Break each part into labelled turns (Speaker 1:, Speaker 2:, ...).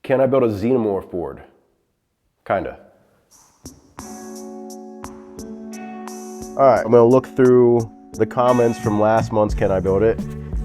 Speaker 1: Can I build a xenomorph board? Kinda. All right, I'm gonna look through the comments from last month's Can I Build It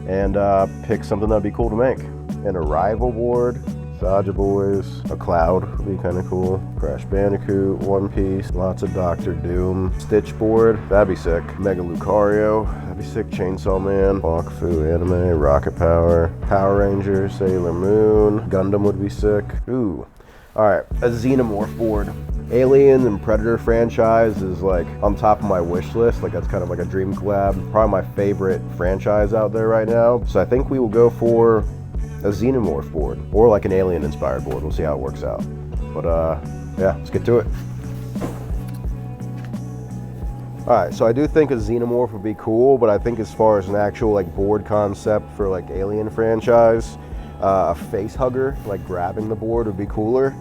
Speaker 1: and pick something that'd be cool to make. An Arrival board, Saja Boys, a Cloud would be kind of cool, Crash Bandicoot, One Piece, lots of Doctor Doom, Stitch board, that'd be sick, Mega Lucario, that'd be sick, Chainsaw Man, Wakfu anime, Rocket Power, Power Rangers, Sailor Moon, Gundam would be sick. Ooh. All right, a Xenomorph board. Alien and Predator franchise is like on top of my wish list. Like that's kind of like a dream collab. Probably my favorite franchise out there right now. So I think we will go for a Xenomorph board or like an Alien inspired board. We'll see how it works out. But yeah, let's get to it. All right, so I do think a Xenomorph would be cool, but I think as far as an actual like board concept for like Alien franchise, a Facehugger, like grabbing the board would be cooler.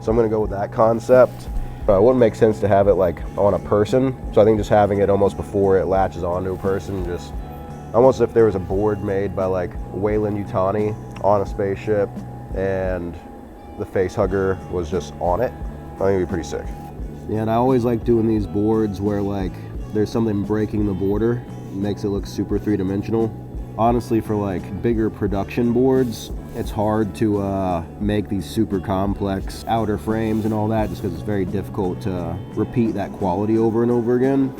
Speaker 1: So I'm gonna go with that concept. It wouldn't make sense to have it like on a person. So I think just having it almost before it latches onto a person, just almost if there was a board made by like Weyland-Yutani on a spaceship and the Facehugger was just on it. I think it'd be pretty sick. Yeah, and I always like doing these boards where like there's something breaking the border. It makes it look super three-dimensional. Honestly, for like bigger production boards, it's hard to make these super complex outer frames and all that just because it's very difficult to repeat that quality over and over again.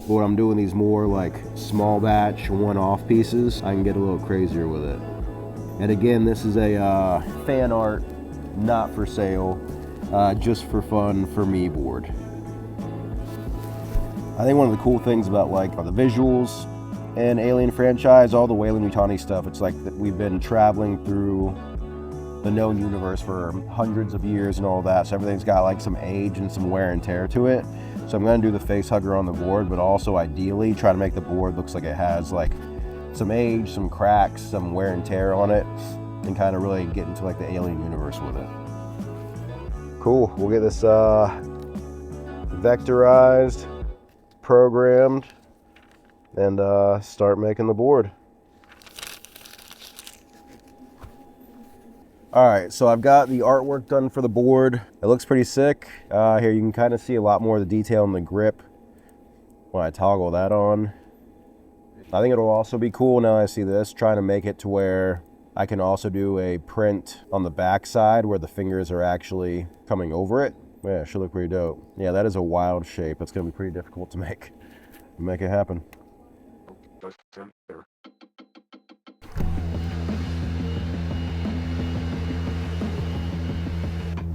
Speaker 1: But when I'm doing these more like small batch, one-off pieces, I can get a little crazier with it. And again, this is a fan art, not for sale, just for fun, for me board. I think one of the cool things about like the visuals and Alien franchise, all the Weyland-Yutani stuff, it's like that we've been traveling through the known universe for hundreds of years and all that, so everything's got like some age and some wear and tear to it. So I'm gonna do the Facehugger on the board, but also ideally try to make the board looks like it has like some age, some cracks, some wear and tear on it, and kind of really get into like the Alien universe with it. Cool, we'll get this vectorized, programmed, and start making the board. All right, so I've got the artwork done for the board. It looks pretty sick. Here you can kind of see a lot more of the detail in the grip when I toggle that on. I think it'll also be cool now I see this, trying to make it to where I can also do a print on the back side where the fingers are actually coming over it. Yeah, it should look pretty dope. Yeah, that is a wild shape. It's gonna be pretty difficult to make it happen.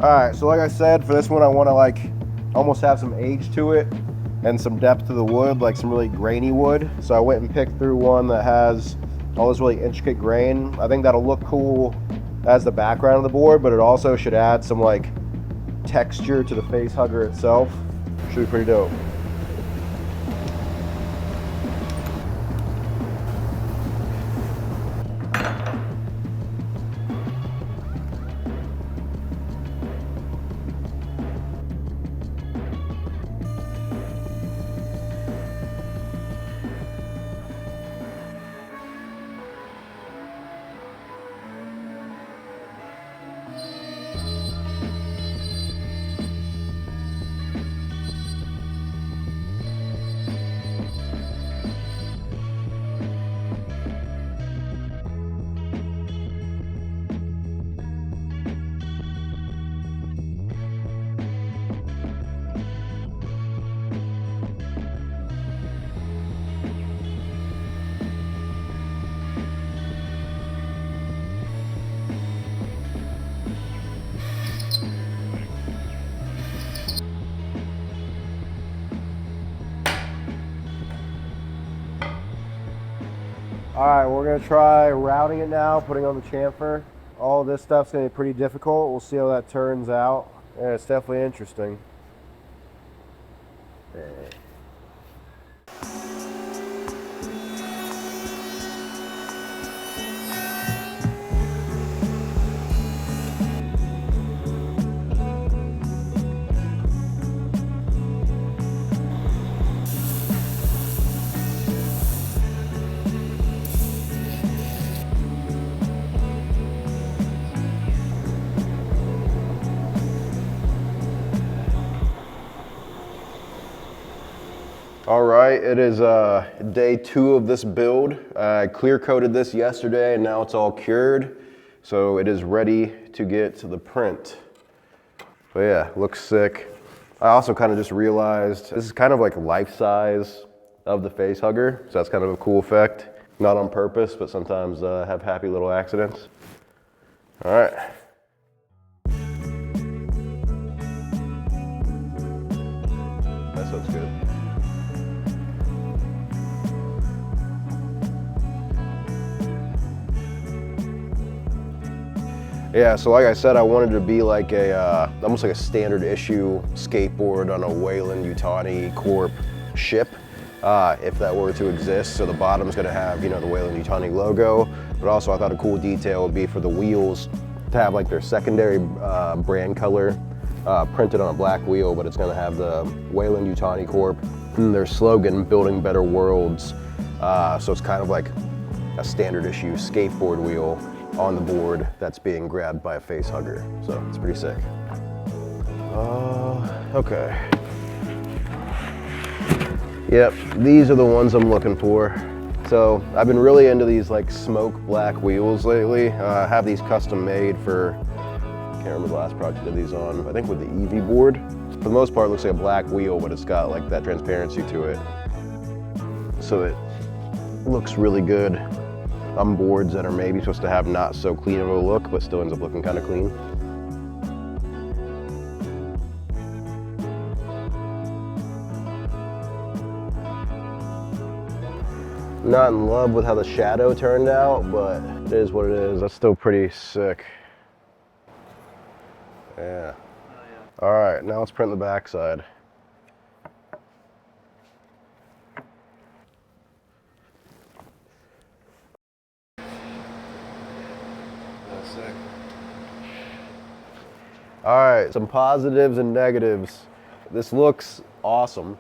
Speaker 1: All right, so like I said, for this one I want to like almost have some age to it and some depth to the wood, like some really grainy wood. So I went and picked through one that has all this really intricate grain. I think that'll look cool as the background of the board, but it also should add some like texture to the Facehugger itself. Should be pretty dope. All right, we're gonna try routing it now, putting on the chamfer. All this stuff's gonna be pretty difficult. We'll see how that turns out. Yeah, it's definitely interesting. All right, it is day 2 of this build. I clear coated this yesterday and now it's all cured. So it is ready to get to the print. But yeah, looks sick. I also kind of just realized this is kind of like life size of the Facehugger. So that's kind of a cool effect. Not on purpose, but sometimes have happy little accidents. All right. That sounds good. Yeah, so like I said, I wanted to be like a, almost like a standard issue skateboard on a Weyland-Yutani Corp ship, if that were to exist. So the bottom's gonna have, you know, the Weyland-Yutani logo, but also I thought a cool detail would be for the wheels to have like their secondary brand color printed on a black wheel, but it's gonna have the Weyland-Yutani Corp and their slogan, building better worlds. So it's kind of like a standard issue skateboard wheel on the board that's being grabbed by a Facehugger. So it's pretty sick. Okay. Yep, these are the ones I'm looking for. So I've been really into these like smoke black wheels lately. I have these custom made for, I can't remember the last project I did these on, I think with the Evie board. For the most part, it looks like a black wheel, but it's got like that transparency to it. So it looks really good on boards that are maybe supposed to have not so clean of a look, but still ends up looking kind of clean. Not in love with how the shadow turned out, but it is what it is. That's still pretty sick. Yeah. All right, now let's print the backside. All right, some positives and negatives. This looks awesome.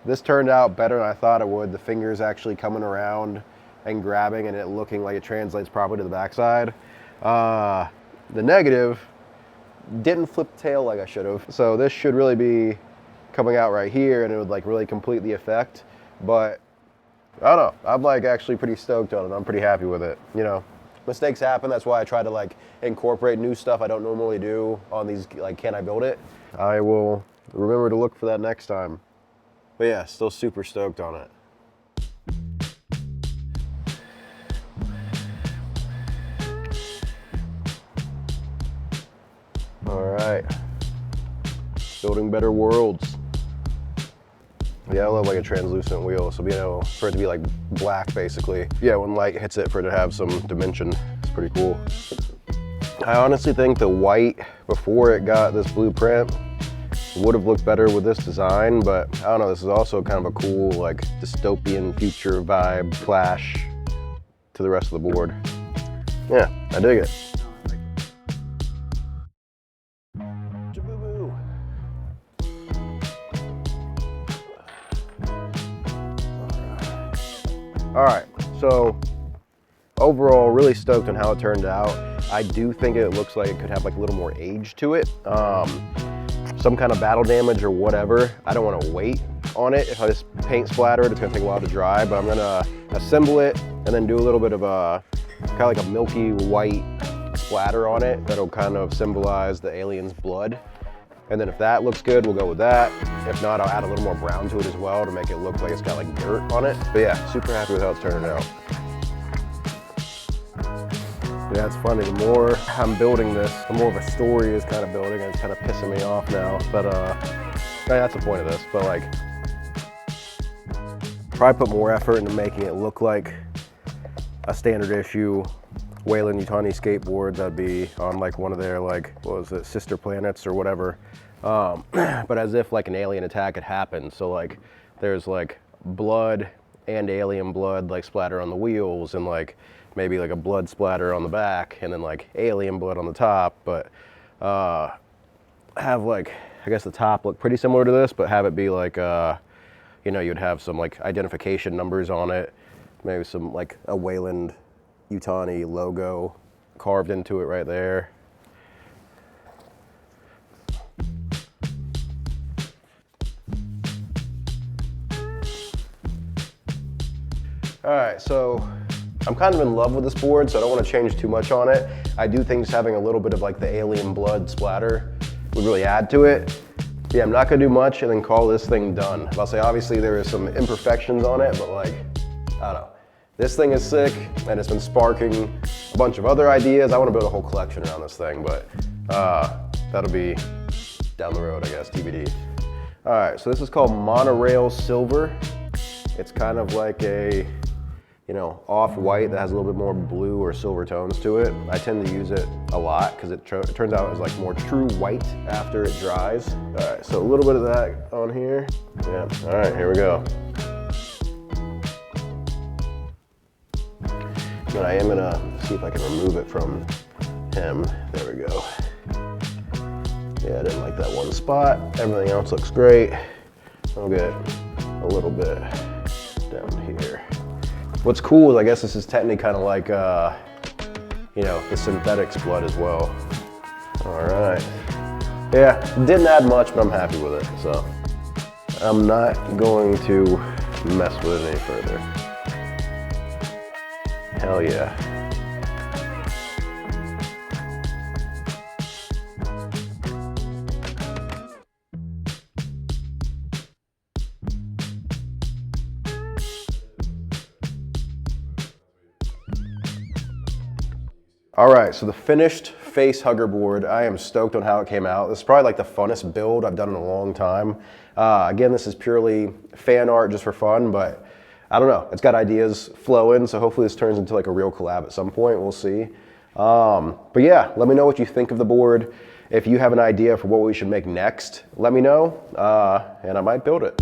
Speaker 1: This turned out better than I thought it would. The fingers actually coming around and grabbing and it looking like it translates properly to the backside. The negative, didn't flip the tail like I should have. So this should really be coming out right here and it would like really complete the effect. But I don't know, I'm like actually pretty stoked on it. I'm pretty happy with it, you know. Mistakes happen, that's why I try to like incorporate new stuff I don't normally do on these, like, can I build it? I will remember to look for that next time. But yeah, still super stoked on it. All right, building better worlds. Yeah, I love like a translucent wheel, so being able for it to be like black basically. Yeah, when light hits it, for it to have some dimension, it's pretty cool. I honestly think the white before it got this blueprint would have looked better with this design, but I don't know, this is also kind of a cool like dystopian future vibe flash to the rest of the board. Yeah, I dig it. All right, so overall, really stoked on how it turned out. I do think it looks like it could have like a little more age to it. Some kind of battle damage or whatever. I don't want to wait on it. If I just paint splatter it, it's gonna take a while to dry, but I'm gonna assemble it and then do a little bit of a, kind of like a milky white splatter on it that'll kind of symbolize the alien's blood. And then if that looks good, we'll go with that. If not, I'll add a little more brown to it as well to make it look like it's got like dirt on it. But yeah, super happy with how it's turning out. Yeah, it's funny, the more I'm building this, the more of a story is kind of building and it's kind of pissing me off now. But that's the point of this. But like, probably put more effort into making it look like a standard issue Weyland-Yutani skateboard that'd be on like one of their like, what was it, sister planets or whatever. But as if like an alien attack had happened. So like there's like blood and alien blood like splatter on the wheels and like maybe like a blood splatter on the back and then like alien blood on the top. But have like, I guess the top look pretty similar to this, but have it be like, you know, you'd have some like identification numbers on it. Maybe some like a Weyland-Yutani logo carved into it right there. All right, so I'm kind of in love with this board, so I don't want to change too much on it. I do think just having a little bit of like the alien blood splatter would really add to it. Yeah, I'm not gonna do much and then call this thing done. I'll say obviously there is some imperfections on it, but like, I don't know. This thing is sick and it's been sparking a bunch of other ideas. I want to build a whole collection around this thing, but that'll be down the road, I guess, TBD. All right, so this is called Monorail Silver. It's kind of like a, you know, off-white that has a little bit more blue or silver tones to it. I tend to use it a lot because it turns out it's like more true white after it dries. All right, so a little bit of that on here. Yeah, all right, here we go. And I am gonna see if I can remove it from him. There we go. Yeah, I didn't like that one spot. Everything else looks great. I'll get a little bit down here. What's cool is I guess this is technically kind of like, you know, the synthetics blood as well. All right. Yeah, didn't add much, but I'm happy with it. So I'm not going to mess with it any further. Hell yeah. All right, so the finished Facehugger board, I am stoked on how it came out. This is probably like the funnest build I've done in a long time. Again, this is purely fan art just for fun, but I don't know, it's got ideas flowing, so hopefully this turns into like a real collab at some point, we'll see. But yeah, let me know what you think of the board. If you have an idea for what we should make next, let me know, and I might build it.